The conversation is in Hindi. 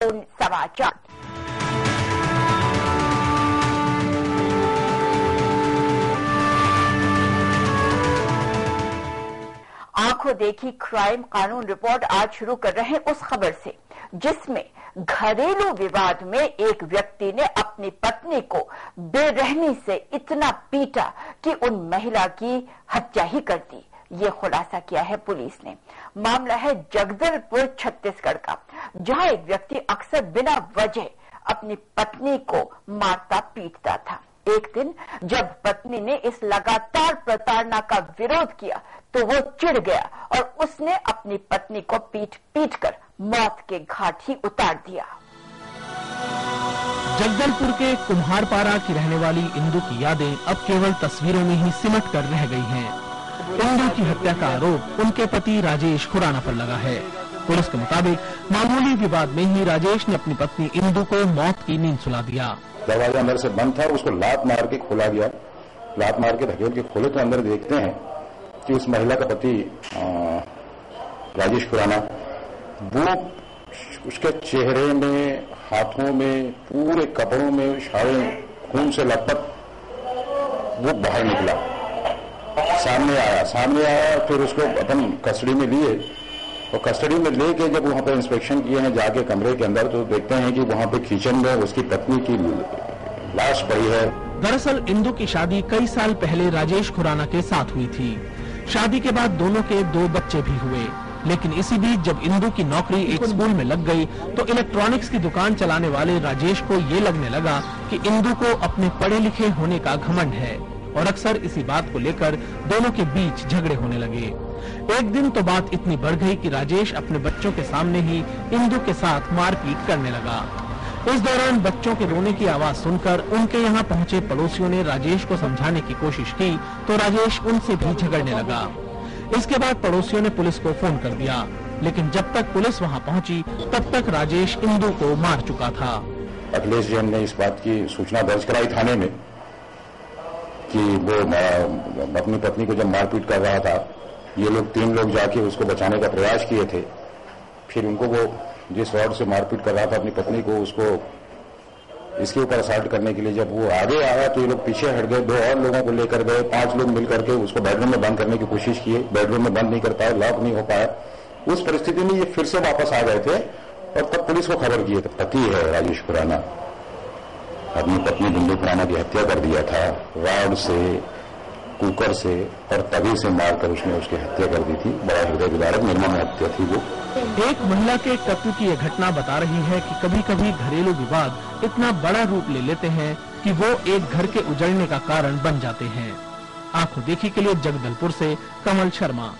समाचार। आंखों देखी क्राइम कानून रिपोर्ट आज शुरू कर रहे हैं उस खबर से जिसमें घरेलू विवाद में एक व्यक्ति ने अपनी पत्नी को बेरहमी से इतना पीटा कि उन महिला की हत्या ही कर दी। ये खुलासा किया है पुलिस ने। मामला है जगदलपुर छत्तीसगढ़ का, जहां एक व्यक्ति अक्सर बिना वजह अपनी पत्नी को मारता पीटता था। एक दिन जब पत्नी ने इस लगातार प्रताड़ना का विरोध किया तो वो चिढ़ गया और उसने अपनी पत्नी को पीट कर मौत के घाट ही उतार दिया। जगदलपुर के कुम्हारपारा की रहने वाली इंदु की यादें अब केवल तस्वीरों में ही सिमट कर रह गई हैं। इंदु की हत्या का आरोप उनके पति राजेश खुराना पर लगा है। पुलिस के मुताबिक मामूली विवाद में ही राजेश ने अपनी पत्नी इंदु को मौत की नींद सुला दिया। दरवाजा अंदर से बंद था, उसको लात मार के खोला गया। लात मार के धकेल के खोले तो अंदर देखते हैं कि उस महिला का पति राजेश खुराना, वो उसके चेहरे में, हाथों में, पूरे कपड़ों में सारे खून से लथपथ वो बाहर निकला, सामने आया। फिर उसको अपन कस्टडी में लिए और कस्टडी में लेके जब वहां पर इंस्पेक्शन किए हैं जाके कमरे के अंदर, तो देखते हैं कि वहां पे किचन में उसकी पत्नी की लाश पड़ी है। दरअसल इंदु की शादी कई साल पहले राजेश खुराना के साथ हुई थी। शादी के बाद दोनों के 2 बच्चे भी हुए, लेकिन इसी बीच जब इंदु की नौकरी एक स्कूल में लग गई तो इलेक्ट्रॉनिक्स की दुकान चलाने वाले राजेश को ये लगने लगा कि इंदु को अपने पढ़े लिखे होने का घमंड है और अक्सर इसी बात को लेकर दोनों के बीच झगड़े होने लगे। एक दिन तो बात इतनी बढ़ गई कि राजेश अपने बच्चों के सामने ही इंदु के साथ मारपीट करने लगा। इस दौरान बच्चों के रोने की आवाज सुनकर उनके यहाँ पहुंचे पड़ोसियों ने राजेश को समझाने की कोशिश की तो राजेश उनसे भी झगड़ने लगा। इसके बाद पड़ोसियों ने पुलिस को फोन कर दिया, लेकिन जब तक पुलिस वहां पहुंची तब तक राजेश इंदु को मार चुका था। अखिलेश जैन ने इस बात की सूचना दर्ज कराई थाने में कि वो अपनी पत्नी को जब मारपीट कर रहा था, ये लोग 3 लोग जाके उसको बचाने का प्रयास किए थे। फिर उनको वो जिस रॉड से मारपीट कर रहा था अपनी पत्नी को, उसको इसके ऊपर असल्ट करने के लिए जब वो आगे आया तो ये लोग पीछे हट गए। 2 और लोगों को लेकर गए, 5 लोग मिलकर के उसको बेडरूम में बंद करने की कोशिश किए। बेडरूम में बंद नहीं कर पाए, लॉक नहीं हो पाया। उस परिस्थिति में ये फिर से वापस आ गए थे और तब पुलिस को खबर किए। पति है राजेश खुराना, अपनी पत्नी बिंदु खुराना की हत्या कर दिया था रॉड से, कुकर से और तवे से मारकर उसने उसकी हत्या कर दी थी। बड़ा हृदय विदारक निर्मम हत्या थी वो। एक महिला के कत्ल की यह घटना बता रही है कि कभी कभी घरेलू विवाद इतना बड़ा रूप ले लेते हैं कि वो एक घर के उजड़ने का कारण बन जाते हैं। आंखों देखी के लिए जगदलपुर से कमल शर्मा।